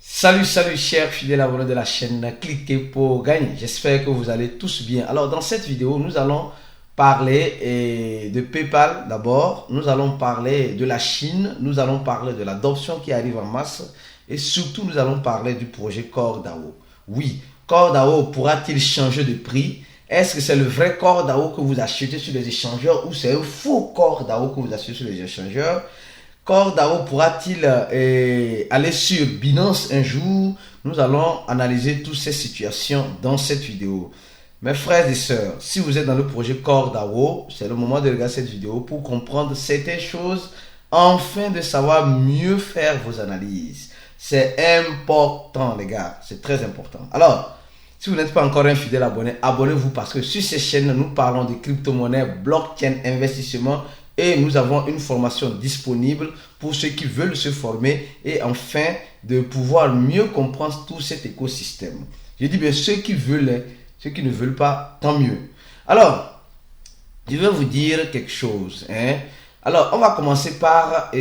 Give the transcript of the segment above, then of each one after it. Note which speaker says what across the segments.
Speaker 1: Salut chers fidèles abonnés de la chaîne, cliquez pour gagner. J'espère que vous allez tous bien. Alors dans cette vidéo, nous allons parler de PayPal d'abord. Nous allons parler de la Chine. Nous allons parler de l'adoption qui arrive en masse. Et surtout, nous allons parler du projet CoreDAO. Oui, CoreDAO pourra-t-il changer de prix? Est-ce que c'est le vrai CoreDAO que vous achetez sur les échangeurs ou c'est un faux CoreDAO que vous achetez sur les échangeurs? CoreDAO pourra-t-il aller sur Binance un jour? Nous allons analyser toutes ces situations dans cette vidéo. Mes frères et sœurs, si vous êtes dans le projet CoreDAO, c'est le moment de regarder cette vidéo pour comprendre certaines choses, afin de savoir mieux faire vos analyses. C'est important les gars, c'est très important. Alors, si vous n'êtes pas encore un fidèle abonné, abonnez-vous parce que sur ces chaînes, nous parlons de crypto-monnaies, blockchain, investissement. Et nous avons une formation disponible pour ceux qui veulent se former et enfin de pouvoir mieux comprendre tout cet écosystème. Je dis bien ceux qui veulent, ceux qui ne veulent pas, tant mieux. Alors, je vais vous dire quelque chose. Alors, on va commencer par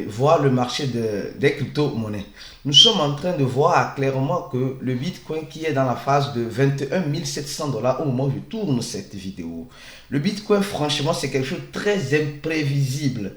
Speaker 1: voir le marché des crypto-monnaies. Nous sommes en train de voir clairement que le Bitcoin qui est dans la phase de 21 700 $ au moment où je tourne cette vidéo. Le Bitcoin, franchement, c'est quelque chose de très imprévisible.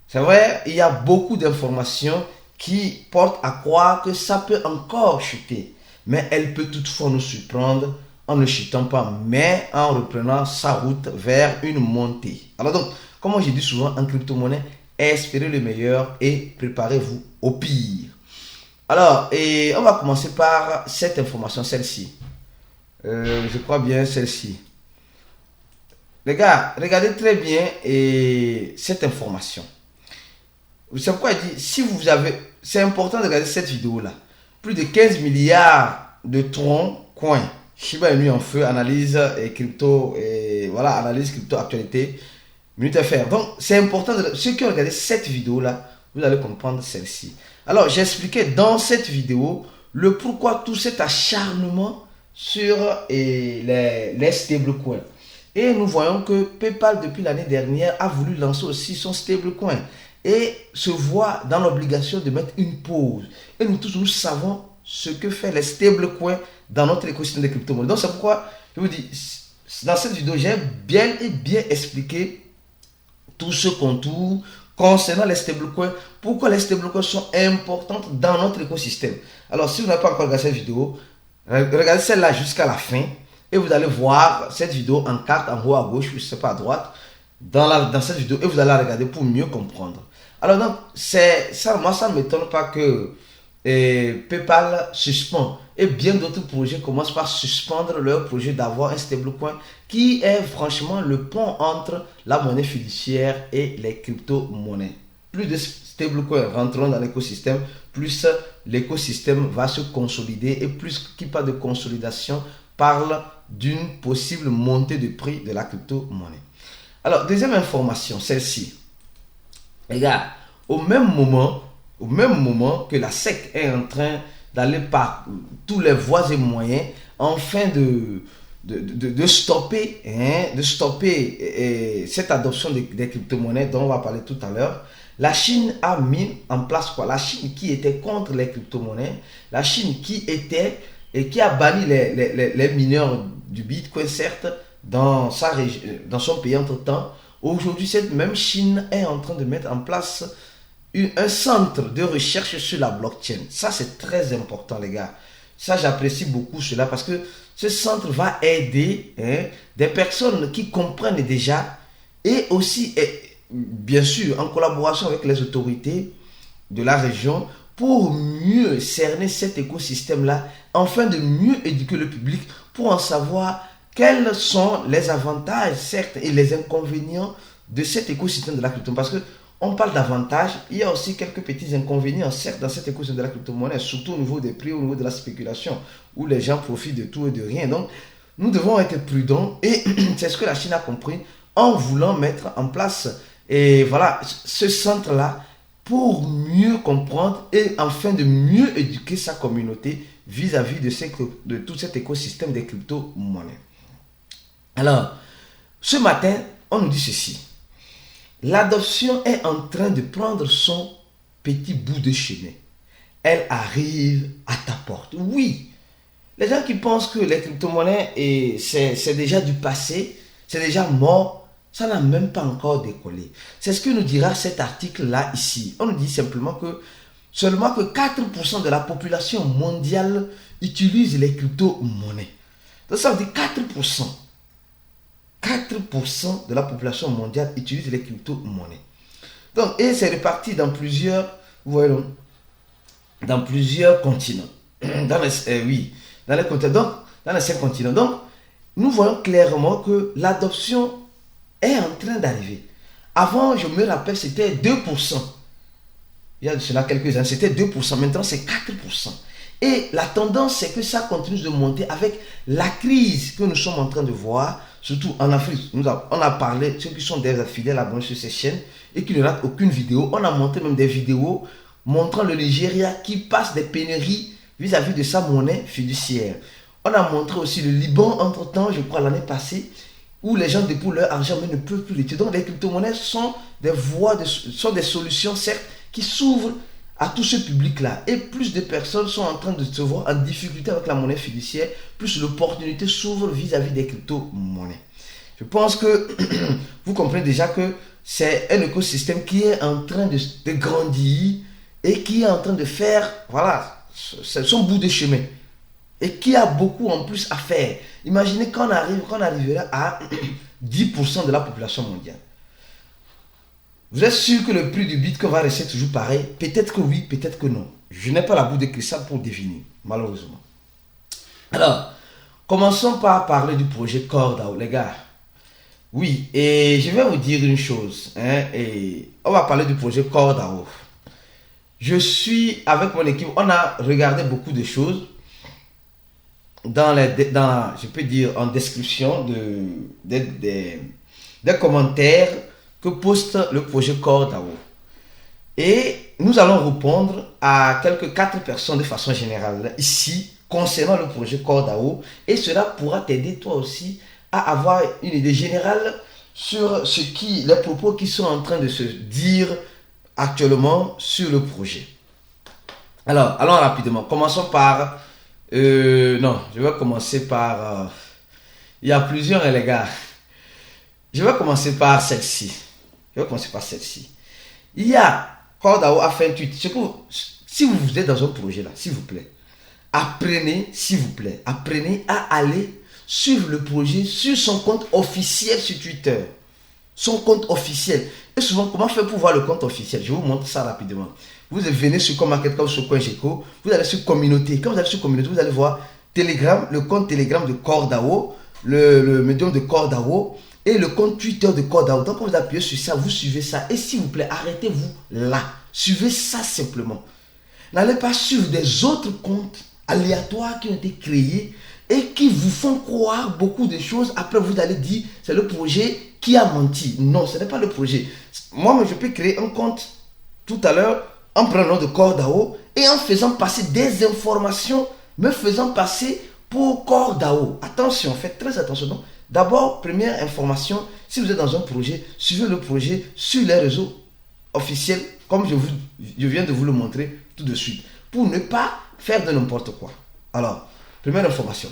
Speaker 1: C'est vrai, il y a beaucoup d'informations qui portent à croire que ça peut encore chuter. Mais elle peut toutefois nous surprendre en ne chutant pas, mais en reprenant sa route vers une montée. Alors donc, comme je dis souvent en crypto-monnaie, espérez le meilleur et préparez-vous au pire. Alors, on va commencer par cette information, celle-ci. Je crois bien celle-ci. Les gars, regardez très bien cette information. C'est pourquoi je dis, si vous avez, c'est important de regarder cette vidéo-là. Plus de 15 milliards de troncs coins. Shiba Inu en feu, analyse et crypto, et voilà, analyse crypto actualité. Minute FR. Donc, c'est important. Ceux qui ont regardé cette vidéo-là, vous allez comprendre celle-ci. Alors, j'expliquais dans cette vidéo le pourquoi tout cet acharnement sur les stablecoins. Et nous voyons que PayPal, depuis l'année dernière, a voulu lancer aussi son stablecoin et se voit dans l'obligation de mettre une pause. Et nous tous, nous savons ce que fait les stablecoins dans notre écosystème de crypto-monnaies. Donc, c'est pourquoi je vous dis, dans cette vidéo, j'ai bien expliqué tout ce contour concernant les stablecoins, pourquoi les stablecoins sont importantes dans notre écosystème. Alors, si vous n'avez pas encore regardé cette vidéo, regardez celle-là jusqu'à la fin et vous allez voir cette vidéo en carte en haut à gauche, je ne sais pas à droite, dans cette vidéo, et vous allez la regarder pour mieux comprendre. Alors, donc, moi, ça ne m'étonne pas que PayPal suspend et bien d'autres projets commencent par suspendre leur projet d'avoir un stablecoin qui est franchement le pont entre la monnaie fiduciaire et les crypto-monnaies. Plus de stablecoins rentreront dans l'écosystème, plus l'écosystème va se consolider et plus qui parle de consolidation parle d'une possible montée de prix de la crypto-monnaie. Alors, deuxième information, celle-ci. Les gars, au même moment que la SEC est en train d'aller par tous les voies et moyens afin de stopper cette adoption des crypto-monnaies dont on va parler tout à l'heure, la Chine a mis en place quoi? La Chine qui était contre les crypto-monnaies, la Chine qui a banni les mineurs du Bitcoin, certes, dans son pays entre-temps. Aujourd'hui, cette même Chine est en train de mettre en place un centre de recherche sur la blockchain. Ça, c'est très important, les gars. Ça, j'apprécie beaucoup cela parce que ce centre va aider des personnes qui comprennent déjà et aussi, bien sûr, en collaboration avec les autorités de la région pour mieux cerner cet écosystème-là, afin de mieux éduquer le public pour en savoir quels sont les avantages, certes, et les inconvénients de cet écosystème de la crypto. Parce que on parle d'avantages, il y a aussi quelques petits inconvénients, certes, dans cet écosystème de la crypto-monnaie, surtout au niveau des prix, au niveau de la spéculation, où les gens profitent de tout et de rien. Donc, nous devons être prudents et c'est ce que la Chine a compris en voulant mettre en place ce centre-là pour mieux comprendre et afin de mieux éduquer sa communauté vis-à-vis de tout cet écosystème des crypto-monnaies. Alors, ce matin, on nous dit ceci. L'adoption est en train de prendre son petit bout de chemin. elle arrive à ta porte. Oui, les gens qui pensent que les crypto-monnaies, c'est déjà du passé, c'est déjà mort, ça n'a même pas encore décollé. C'est ce que nous dira cet article-là ici. On nous dit simplement que seulement que 4% de la population mondiale utilise les crypto-monnaies. Donc ça veut dire 4%. 4% de la population mondiale utilise les crypto-monnaies. Donc, et c'est réparti dans plusieurs, voyons, dans plusieurs continents. Dans les continents. Donc, dans les 5 continents. Donc, nous voyons clairement que l'adoption est en train d'arriver. Avant, je me rappelle, c'était 2%. Il y a de cela quelques années, c'était 2%. Maintenant, c'est 4%. Et la tendance, c'est que ça continue de monter avec la crise que nous sommes en train de voir, surtout en Afrique. On a parlé, ceux qui sont déjà fidèles abonnés sur ces chaînes et qui ne ratent aucune vidéo. On a montré même des vidéos montrant le Nigeria qui passe des pénuries vis-à-vis de sa monnaie fiduciaire. On a montré aussi le Liban, entre-temps, je crois l'année passée, où les gens déposent leur argent mais ne peuvent plus l'utiliser. Donc les crypto-monnaies sont des voies, sont des solutions, certes, qui s'ouvrent à tout ce public-là. Et plus de personnes sont en train de se voir en difficulté avec la monnaie fiduciaire, plus l'opportunité s'ouvre vis-à-vis des crypto-monnaies. Je pense que vous comprenez déjà que c'est un écosystème qui est en train de grandir et qui est en train de faire, voilà, son bout de chemin. Et qui a beaucoup en plus à faire. Imaginez qu'on arrivera à 10% de la population mondiale. Vous êtes sûr que le prix du Bitcoin va rester toujours pareil? Peut-être que oui, peut-être que non. Je n'ai pas la boule de cristal pour deviner, malheureusement. Alors, commençons par parler du projet CoreDAO, les gars. Oui, et je vais vous dire une chose. Et on va parler du projet CoreDAO. Je suis avec mon équipe, on a regardé beaucoup de choses je peux dire en description des commentaires que poste le projet CoreDAO. Et nous allons répondre à quelques 4 personnes de façon générale ici concernant le projet CoreDAO, et cela pourra t'aider toi aussi à avoir une idée générale sur les propos qui sont en train de se dire actuellement sur le projet. Alors, allons rapidement. Commençons par... non, je vais commencer par... il y a plusieurs, les gars. Je vais commencer par celle-ci. Il y a... CoreDAO a fait un tweet. Si vous êtes dans un projet là, s'il vous plaît, apprenez à aller suivre le projet sur son compte officiel sur Twitter. Son compte officiel. Et souvent, comment faire pour voir le compte officiel? Je vous montre ça rapidement. Vous venez sur CoinMarketCap ou sur CoinGecko, vous allez sur Communauté. Quand vous allez sur Communauté, vous allez voir Telegram, le compte Telegram de CoreDAO, le médium de CoreDAO et le compte Twitter de CoreDAO. Donc, quand vous appuyez sur ça, vous suivez ça. Et s'il vous plaît, arrêtez-vous là. Suivez ça simplement. N'allez pas suivre des autres comptes aléatoires qui ont été créés et qui vous font croire beaucoup de choses. Après, vous allez dire, c'est le projet qui a menti. Non, ce n'est pas le projet. Moi, je peux créer un compte tout à l'heure en prenant le nom de CoreDAO et en faisant passer des informations, me faisant passer pour CoreDAO. Attention, faites très attention. Donc, d'abord, première information, si vous êtes dans un projet, suivez le projet sur les réseaux officiels, comme je viens de vous le montrer tout de suite, pour ne pas faire de n'importe quoi. Alors, première information.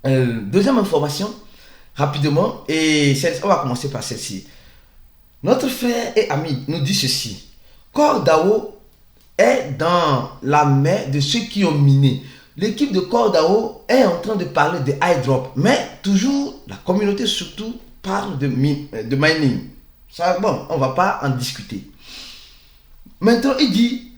Speaker 1: Deuxième information, rapidement, et on va commencer par celle-ci. Notre frère et ami nous dit ceci. CoreDAO est dans la main de ceux qui ont miné. L'équipe de CoreDAO est en train de parler de airdrop, mais toujours la communauté surtout parle de mining. Ça, bon, on ne va pas en discuter. Maintenant, il dit,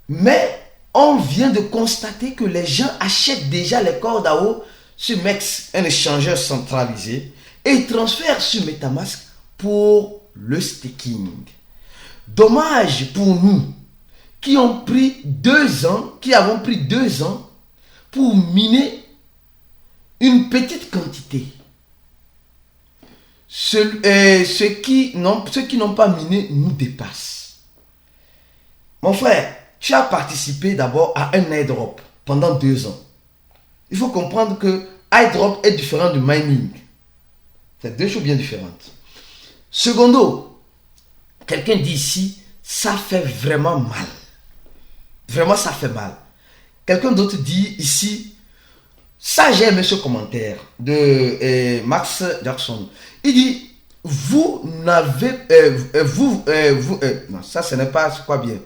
Speaker 1: mais on vient de constater que les gens achètent déjà les CoreDAO sur MEX, un échangeur centralisé, et ils transfèrent sur MetaMask pour le staking. Dommage pour nous qui avons pris 2 ans pour miner une petite quantité. Ceux qui n'ont pas miné nous dépassent. Mon frère, tu as participé d'abord à un airdrop pendant 2 ans. Il faut comprendre que airdrop est différent du mining. C'est 2 choses bien différentes. Secondo, quelqu'un dit ici, ça fait vraiment mal. Vraiment, ça fait mal. Quelqu'un d'autre dit ici, ça j'ai aimé ce commentaire de Max Jackson. Il dit, vous n'avez, non, ça ce n'est pas quoi bien.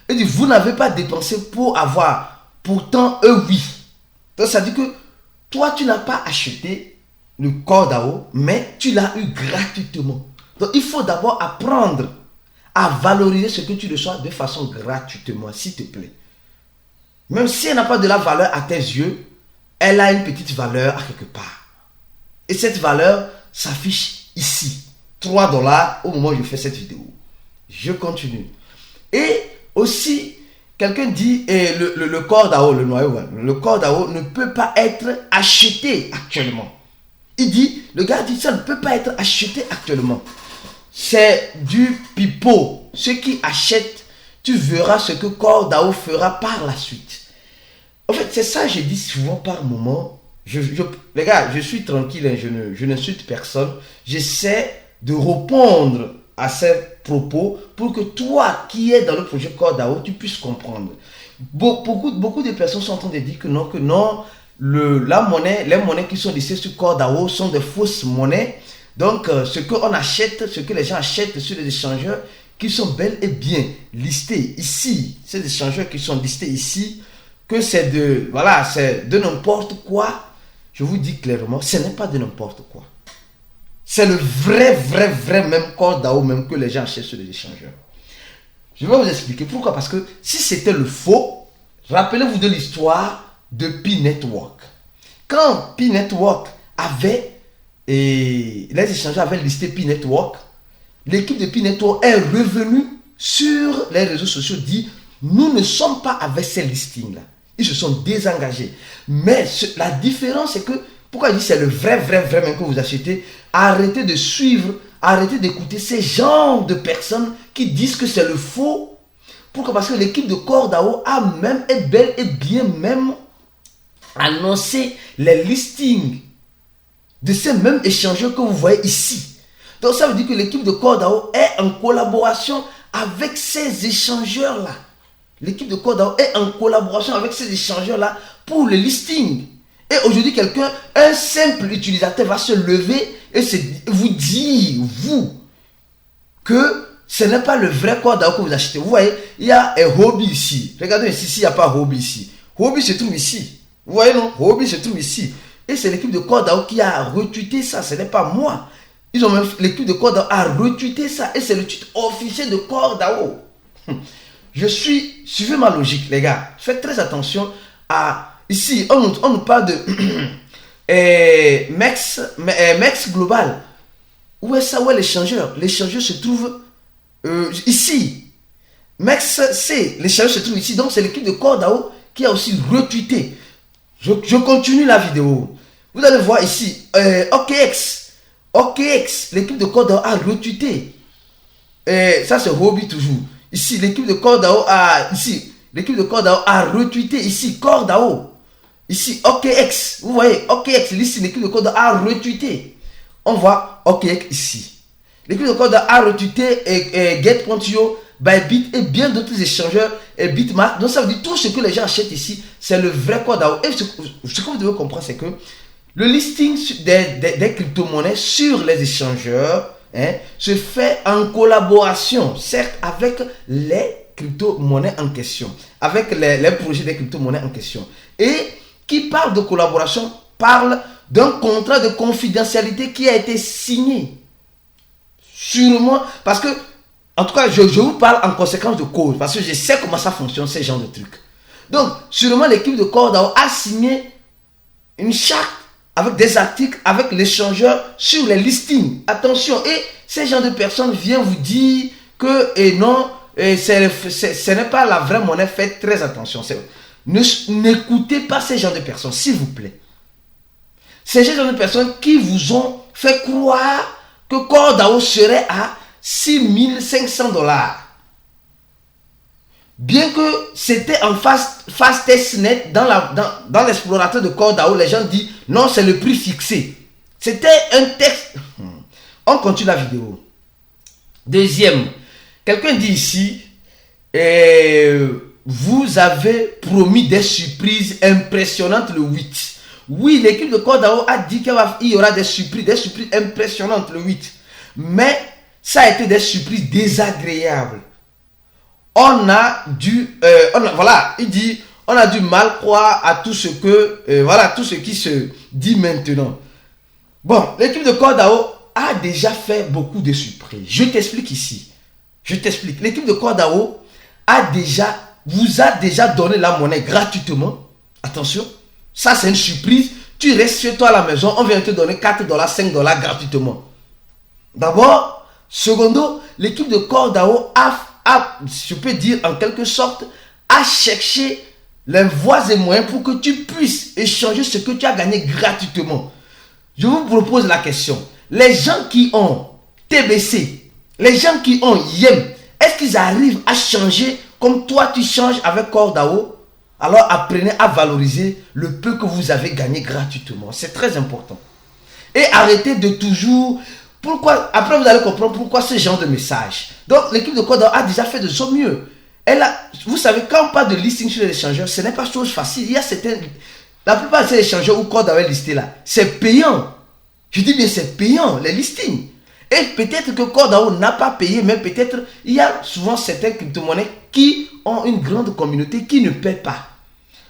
Speaker 1: Il dit, vous n'avez pas dépensé pour avoir, pourtant eux oui. Donc ça dit que toi tu n'as pas acheté le corps d'Ao, mais tu l'as eu gratuitement. Donc il faut d'abord apprendre à valoriser ce que tu reçois de façon gratuitement, s'il te plaît. Même si elle n'a pas de la valeur à tes yeux, elle a une petite valeur à quelque part. Et cette valeur s'affiche ici. 3 dollars au moment où je fais cette vidéo. Je continue. Et aussi, quelqu'un dit, le corps d'Ao, le noyau, le corps d'Ao ne peut pas être acheté actuellement. Il dit, le gars dit, ça ne peut pas être acheté actuellement. C'est du pipeau. Ceux qui achètent, tu verras ce que corps d'Ao fera par la suite. En fait, c'est ça que je dis souvent par moment. Les gars, je suis tranquille, hein, je n'insulte personne. J'essaie de répondre à ces propos pour que toi qui es dans le projet Corps d'Ao, tu puisses comprendre. Beaucoup de personnes sont en train de dire que non, les monnaies qui sont listées sur Corps d'Ao sont des fausses monnaies. Donc, ce qu'on achète, ce que les gens achètent sur les échangeurs qui sont bel et bien listés ici, ces échangeurs qui sont listés ici, que c'est de n'importe quoi. Je vous dis clairement, ce n'est pas de n'importe quoi. C'est le vrai même corps d'Ao même que les gens achètent sur les échangeurs. Je vais vous expliquer pourquoi. Parce que si c'était le faux, rappelez-vous de l'histoire de P-Network. Quand P-Network avait, et les échangeurs avaient listé P-Network, l'équipe de P-Network est revenue sur les réseaux sociaux, dit nous ne sommes pas avec ces listings-là. Ils se sont désengagés. Mais la différence, c'est que, pourquoi je dis c'est le vrai même que vous achetez, arrêtez de suivre, arrêtez d'écouter ces genres de personnes qui disent que c'est le faux. Pourquoi? Parce que l'équipe de Corps d'Ao a même, et bel et bien même, annoncé les listings de ces mêmes échangeurs que vous voyez ici. Donc ça veut dire que l'équipe de Corps d'Ao est en collaboration avec ces échangeurs-là. L'équipe de Corps d'Ao est en collaboration avec ces échangeurs-là pour le listing. Et aujourd'hui, un simple utilisateur va se lever et vous dire, vous, que ce n'est pas le vrai Corps d'Ao que vous achetez. Vous voyez, il y a un Hobby ici. Regardez ici, il n'y a pas Hobby ici. Hobby se trouve ici. Vous voyez, non? Hobby se trouve ici. Et c'est l'équipe de Corps d'Ao qui a retweeté ça. Ce n'est pas moi. L'équipe de Corps d'Ao a retweeté ça. Et c'est le tweet officiel de Cords d'Ao. Suivez ma logique, les gars. Faites très attention à... Ici, on nous parle de Mex Global. Où est ça? Où est l'échangeur? L'échangeur se trouve ici. Mex C. L'échangeur se trouve ici. Donc, c'est l'équipe de Cords d'Ao qui a aussi retweeté. Je continue la vidéo. Vous allez voir ici. OKX. L'équipe de Cords d'Ao a retweeté. Ça, c'est Hobby toujours. Ici, l'équipe de Cords d'Ao a retweeté ici, Cords d'Ao. Ici, OKX. Vous voyez, OKX, ici, l'équipe de Cords d'Ao a retweeté. On voit OKX ici. L'équipe de Cords d'Ao a retweeté Get.io, Bybit et bien d'autres échangeurs et Bitmark. Donc, ça veut dire tout ce que les gens achètent ici, c'est le vrai Cords d'Ao. Et ce que vous devez comprendre, c'est que le listing des crypto-monnaies sur les échangeurs se fait en collaboration, certes, avec les crypto-monnaies en question, avec les projets des crypto-monnaies en question. Et qui parle de collaboration parle d'un contrat de confidentialité qui a été signé. Sûrement, parce que, en tout cas, je vous parle en conséquence de cause, parce que je sais comment ça fonctionne, ces genres de trucs. Donc, sûrement, l'équipe de Cords d'Ao a signé une charte avec des articles, avec l'échangeur sur les listings. Attention, et ces gens de personnes viennent vous dire que non, ce n'est pas la vraie monnaie. Faites très attention. N'écoutez pas ces gens de personnes, s'il vous plaît. Ces gens de personnes qui vous ont fait croire que Cords d'Ao serait à 6500 $. Bien que c'était en Fastestnet dans l'explorateur de Cords d'Ao, les gens disent non, c'est le prix fixé. C'était un texte. On continue la vidéo. Deuxième, quelqu'un dit ici, vous avez promis des surprises impressionnantes le 8. Oui, l'équipe de Cordao a dit qu'il y aura des surprises impressionnantes le 8. Mais ça a été des surprises désagréables. On a dû mal croire à tout ce tout ce qui se dit maintenant. Bon, l'équipe de Cordao a déjà fait beaucoup de surprises. Je t'explique ici. L'équipe de Cordao vous a déjà donné la monnaie gratuitement. Attention, ça c'est une surprise. Tu restes chez toi à la maison, on vient te donner $4, $5 gratuitement. D'abord, secondo, l'équipe de Cordao je peux dire en quelque sorte, a cherché les voies et moyens pour que tu puisses échanger ce que tu as gagné gratuitement. Je vous propose la question. Les gens qui ont TBC, les gens qui ont YEM, est-ce qu'ils arrivent à changer comme toi tu changes avec Cordao? Alors apprenez à valoriser le peu que vous avez gagné gratuitement. C'est très important. Et arrêtez de toujours... Après vous allez comprendre pourquoi ce genre de message. Donc l'équipe de Cordao a déjà fait de son mieux. Vous savez, quand on parle de listing sur les échangeurs, ce n'est pas chose facile. La plupart de ces échangeurs où Cordao est listé là, c'est payant. Je dis bien c'est payant, les listings. Et peut-être que Cordao n'a pas payé, mais peut-être il y a souvent certaines crypto-monnaies qui ont une grande communauté qui ne paient pas.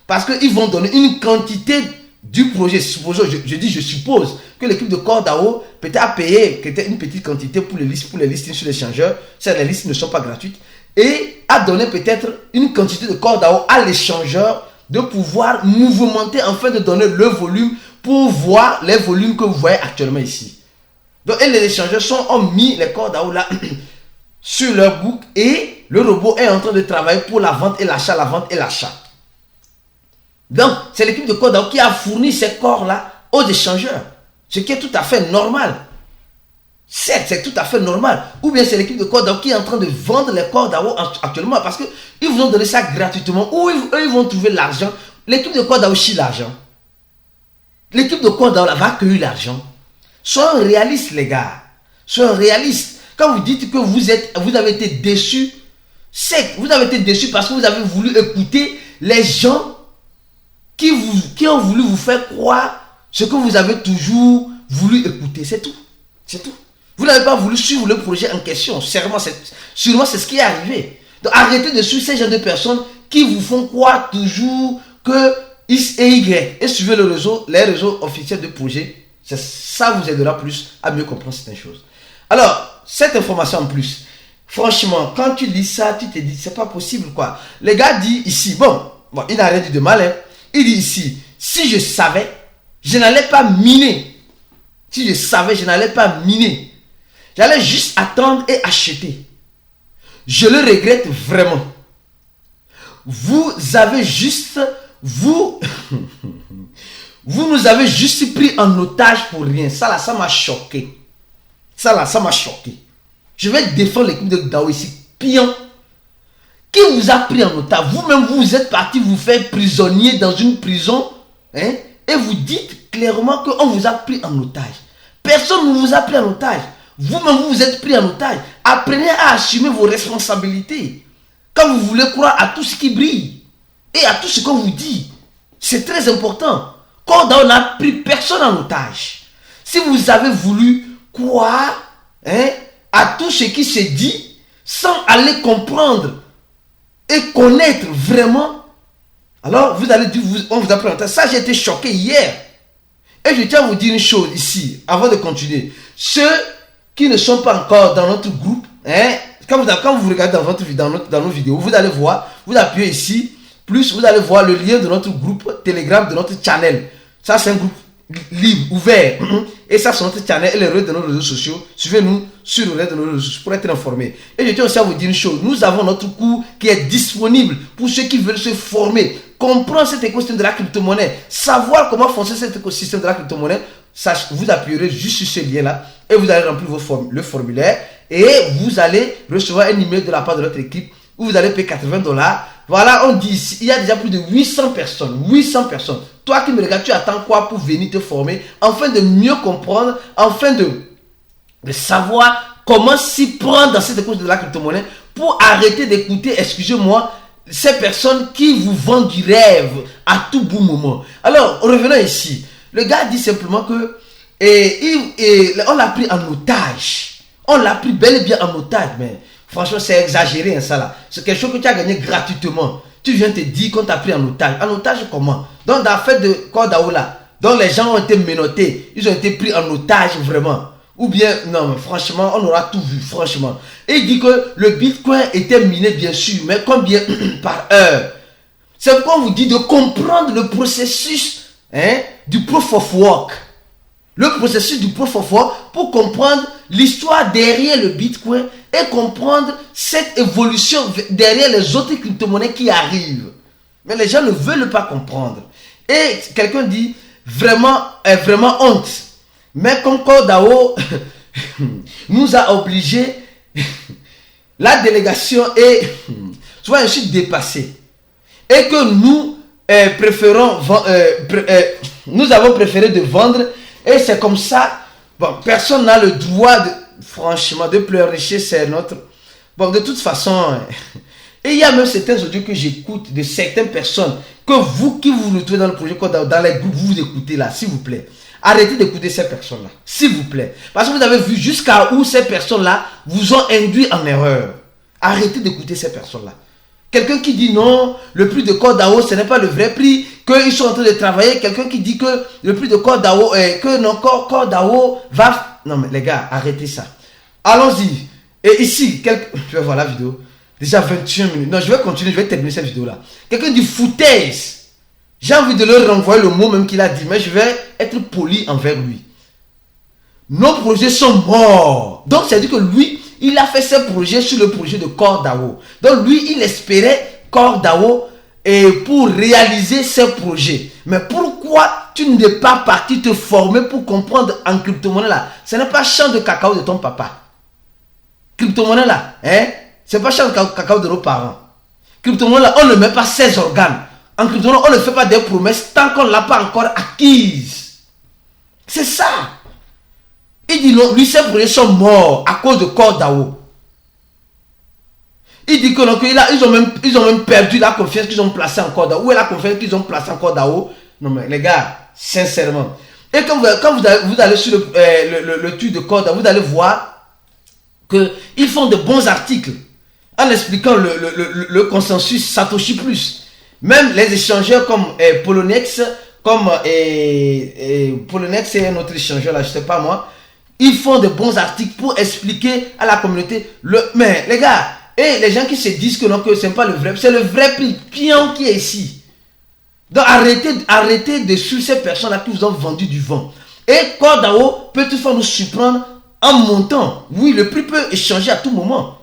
Speaker 1: Parce qu'ils vont donner une quantité du projet. Je suppose que l'équipe de Cordao peut-être a payé une petite quantité pour les listings sur l'échangeur. Les listes ne sont pas gratuites. Et a donné peut-être une quantité de Cordao à l'échangeur de pouvoir mouvementer afin de donner le volume pour voir les volumes que vous voyez actuellement ici. Donc, et les échangeurs ont mis les Cordao là sur leur book et le robot est en train de travailler pour la vente et l'achat, la vente et l'achat. Donc, c'est l'équipe de Cordao qui a fourni ces corps-là aux échangeurs. Ce qui est tout à fait normal. Certes, c'est tout à fait normal. Ou bien c'est l'équipe de Cordao qui est en train de vendre les Cordao actuellement parce qu'ils vous ont donné ça gratuitement. Ou eux, ils vont trouver l'argent. L'équipe de Cordao chie l'argent. L'équipe de Cordao va accueillir l'argent. Soyons réalistes, les gars. Soyons réalistes. Quand vous dites que vous avez été déçus, c'est que vous avez été déçus parce que vous avez voulu écouter les gens qui ont voulu vous faire croire ce que vous avez toujours voulu écouter. C'est tout. C'est tout. Vous n'avez pas voulu suivre le projet en question. Sûrement, c'est ce qui est arrivé. Donc, arrêtez de suivre ces gens de personnes qui vous font croire toujours que X et Y. Et suivez les réseaux officiels de projet. Ça vous aidera plus à mieux comprendre certaines choses. Alors, cette information en plus, franchement, quand tu lis ça, tu te dis, c'est pas possible quoi. Le gars dit ici, bon il n'a rien dit de mal. Hein. Il dit ici, si je savais, je n'allais pas miner. Si je savais, je n'allais pas miner. J'allais juste attendre et acheter. Je le regrette vraiment. Vous nous avez juste pris en otage pour rien. Ça là, ça m'a choqué. Ça m'a choqué. Je vais défendre l'équipe de Dao ici. Pion. Qui vous a pris en otage? Vous-même, vous êtes parti vous faire prisonnier dans une prison. Hein, et vous dites clairement qu'on vous a pris en otage. Personne ne vous a pris en otage. Vous-même, vous êtes pris en otage. Apprenez à assumer vos responsabilités. Quand vous voulez croire à tout ce qui brille et à tout ce qu'on vous dit, c'est très important. Quand on n'a pris personne en otage, si vous avez voulu croire à tout ce qui se dit sans aller comprendre et connaître vraiment, alors vous allez dire, on vous a pris en otage. Ça, j'ai été choqué hier. Et je tiens à vous dire une chose ici, avant de continuer. Ceux qui ne sont pas encore dans notre groupe, quand vous regardez dans nos vidéos, vous allez voir, vous appuyez ici, plus vous allez voir le lien de notre groupe Telegram, de notre channel. Ça, c'est un groupe libre, ouvert. Et ça, c'est notre channel et les réseaux de nos réseaux sociaux. Suivez-nous sur le réseau de nos réseaux sociaux pour être informés. Et je tiens aussi à vous dire une chose. Nous avons notre cours qui est disponible pour ceux qui veulent se former. Comprendre cet écosystème de la crypto-monnaie. Savoir comment fonctionne cet écosystème de la crypto-monnaie. Vous appuyerez juste sur ce lien-là et vous allez remplir le formulaire et vous allez recevoir un email de la part de notre équipe où vous allez payer $80. Voilà, on dit ici, il y a déjà plus de 800 personnes. 800 personnes. Toi qui me regardes, tu attends quoi pour venir te former afin de mieux comprendre, afin de savoir comment s'y prendre dans cette écosystème de la crypto-monnaie pour arrêter d'écouter, excusez-moi, ces personnes qui vous vendent du rêve à tout bout moment. Alors, revenons ici. Le gars dit simplement que on l'a pris en otage. On l'a pris bel et bien en otage, mais franchement, c'est exagéré, hein, ça là. C'est quelque chose que tu as gagné gratuitement. Tu viens te dire qu'on t'a pris en otage. En otage comment? Donc, dans la fête de Kordao là, donc les gens ont été menottés. Ils ont été pris en otage vraiment. Ou bien, non, mais franchement, on aura tout vu, franchement. Et il dit que le Bitcoin était miné, bien sûr, mais combien par heure? C'est pourquoi on vous dit de comprendre le processus du proof of work. Le processus du proof of work pour comprendre l'histoire derrière le Bitcoin et comprendre cette évolution derrière les autres crypto-monnaies qui arrivent. Mais les gens ne veulent pas comprendre. Et quelqu'un dit, vraiment honte. Mais comme Kordao nous a obligés, la délégation est soit ainsi dépassée. Et que nous nous avons préféré de vendre. Et c'est comme ça. Bon, personne n'a le droit franchement, de pleurnicher, c'est notre... Bon, de toute façon, et il y a même certains audios que j'écoute de certaines personnes, que vous qui vous retrouvez dans le projet Kordao, dans les groupes, vous écoutez là, s'il vous plaît. Arrêtez d'écouter ces personnes-là, s'il vous plaît. Parce que vous avez vu jusqu'à où ces personnes-là vous ont induit en erreur. Arrêtez d'écouter ces personnes-là. Quelqu'un qui dit non, le prix de Kordao, ce n'est pas le vrai prix, qu'ils sont en train de travailler. Quelqu'un qui dit que le prix de Kordao, que non, Kordao va... Non mais les gars, arrêtez ça. Allons-y. Et ici, je vais voir la vidéo. Déjà 21 minutes. Non, je vais continuer, je vais terminer cette vidéo-là. Quelqu'un dit foutaise. J'ai envie de leur renvoyer le mot même qu'il a dit, mais je vais être poli envers lui. Nos projets sont morts. Donc, ça veut dire que lui, il a fait ses projets sur le projet de Kordao. Donc, lui, il espérait Kordao pour réaliser ses projets. Mais pourquoi tu n'es pas parti te former pour comprendre en crypto-monnaie là? Ce n'est pas champ de cacao de ton papa. Crypto-monnaie là, c'est pas champ de cacao de nos parents. Crypto-monnaie là, on ne met pas 16 organes. En crypto-monnaie, on ne fait pas des promesses tant qu'on ne l'a pas encore acquise. C'est ça. Il dit non, lui, ses projets sont morts à cause de Kordao. Il dit que non, ils ont même perdu la confiance qu'ils ont placée en Kordao. Où est la confiance qu'ils ont placée en Kordao? Non mais les gars, sincèrement. Et quand vous allez sur le truc de Kordao, vous allez voir qu'ils font de bons articles en expliquant le consensus Satoshi Plus. Même les échangeurs comme Poloniex, comme Poloniex et un autre échangeur là, je sais pas moi, ils font de bons articles pour expliquer à la communauté. Mais les gars, et les gens qui se disent que non, que ce n'est pas le vrai, c'est le vrai pion qui est ici. Donc arrêtez de suivre ces personnes-là qui vous ont vendu du vent. Et Kordao peut toutefois nous surprendre en montant. Oui, le prix peut échanger à tout moment.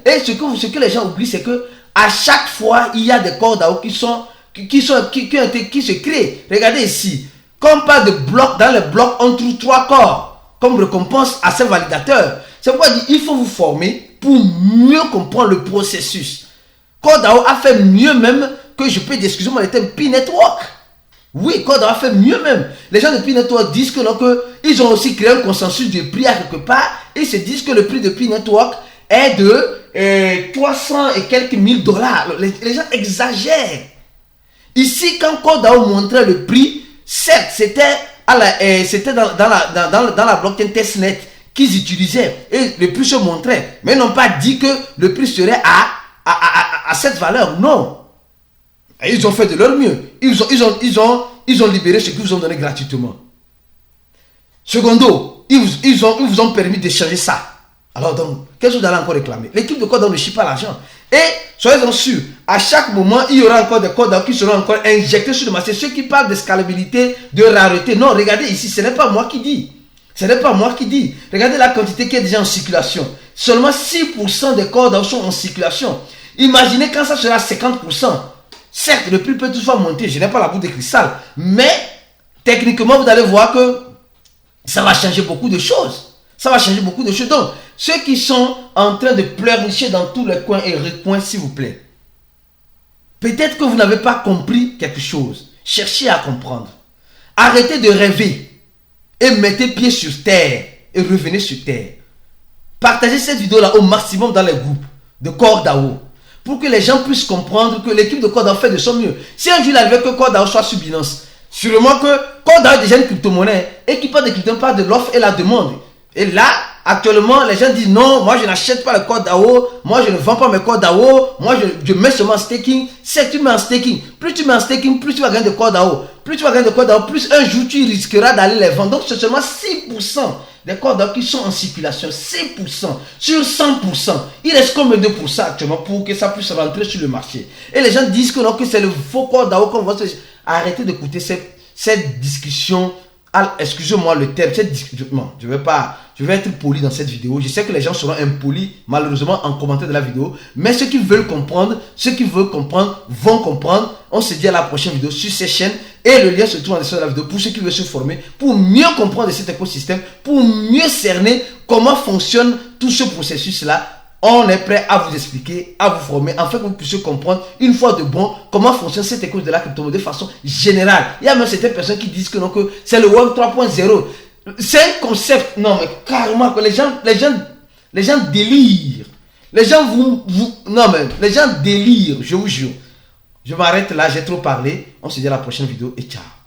Speaker 1: Et ce que les gens oublient, c'est que à chaque fois, il y a des Kordao qui se créent. Regardez ici. Quand on parle de blocs, dans les blocs, on trouve 3 corps comme récompense à ces validateurs. C'est pourquoi il faut vous former pour mieux comprendre le processus. Kordao a fait mieux même que, je peux dire, excusez-moi le terme, P-Network. Oui, Kordao a fait mieux même. Les gens de P-Network disent que non, ils ont aussi créé un consensus de prix à quelque part. Ils se disent que le prix de P-Network est de 300 et quelques $1000. Les gens exagèrent. Ici, quand Kordao montrait le prix, certes, c'était dans la blockchain testnet qu'ils utilisaient et le prix se montrait. Mais ils n'ont pas dit que le prix serait à cette valeur. Non. Et ils ont fait de leur mieux. Ils ont libéré ce qu'ils vous ont donné gratuitement. Secondo, ils vous ont permis d'échanger ça. Alors donc, qu'est-ce que vous allez encore réclamer? L'équipe de Kordao ne chie pas l'argent. Et soyez-en sûrs, à chaque moment, il y aura encore des Kordao qui seront encore injectés sur le marché. Ceux qui parlent de scalabilité, de rareté. Non, regardez ici, ce n'est pas moi qui dis. Ce n'est pas moi qui dis. Regardez la quantité qui est déjà en circulation. Seulement 6% des Kordao sont en circulation. Imaginez quand ça sera 50%. Certes, le prix peut toutefois monter. Je n'ai pas la boule de cristal. Mais, techniquement, vous allez voir que ça va changer beaucoup de choses. Ça va changer beaucoup de choses. Donc, ceux qui sont en train de pleurnicher dans tous les coins et recoins, s'il vous plaît. Peut-être que vous n'avez pas compris quelque chose. Cherchez à comprendre. Arrêtez de rêver. Et mettez pied sur terre. Et revenez sur terre. Partagez cette vidéo-là au maximum dans les groupes de Kordao. pour que les gens puissent comprendre que l'équipe de CodeDAO fait de son mieux. Si un jour il arrivait que CodeDAO soit sur Binance, sûrement que CodeDAO est déjà une crypto-monnaie et qui parle de crypto, parle de l'offre et la demande. Et là, actuellement, les gens disent non, moi je n'achète pas le CodeDAO, moi je ne vends pas mes CodeDAO, moi je mets seulement en staking. C'est que tu mets en staking, plus tu mets en staking, plus tu vas gagner de CodeDAO. Plus tu vas gagner de CodeDAO, plus un jour tu risqueras d'aller les vendre. Donc c'est seulement 6% des CodeDAO qui sont en circulation. 6% sur 100%. Il reste combien de pourcents actuellement pour que ça puisse rentrer sur le marché? Et les gens disent que non, que c'est le faux CodeDAO qu'on va se... Arrêtez d'écouter cette discussion. Excusez-moi le terme, cette discussion. Non, je vais être poli dans cette vidéo. Je sais que les gens seront impolis, malheureusement, en commentaire de la vidéo. Mais ceux qui veulent comprendre, vont comprendre. On se dit à la prochaine vidéo sur ces chaînes. Et le lien se trouve en description de la vidéo pour ceux qui veulent se former, pour mieux comprendre cet écosystème, pour mieux cerner comment fonctionne tout ce processus-là. On est prêt à vous expliquer, à vous former, afin que vous puissiez comprendre une fois de bon comment fonctionne cette école de la crypto-monnaie de façon générale. Il y a même certaines personnes qui disent que non, que c'est le Web 3.0. C'est un concept, non mais carrément, que les gens délirent. Les gens les gens délirent, je vous jure. Je m'arrête là, j'ai trop parlé. On se dit à la prochaine vidéo et ciao.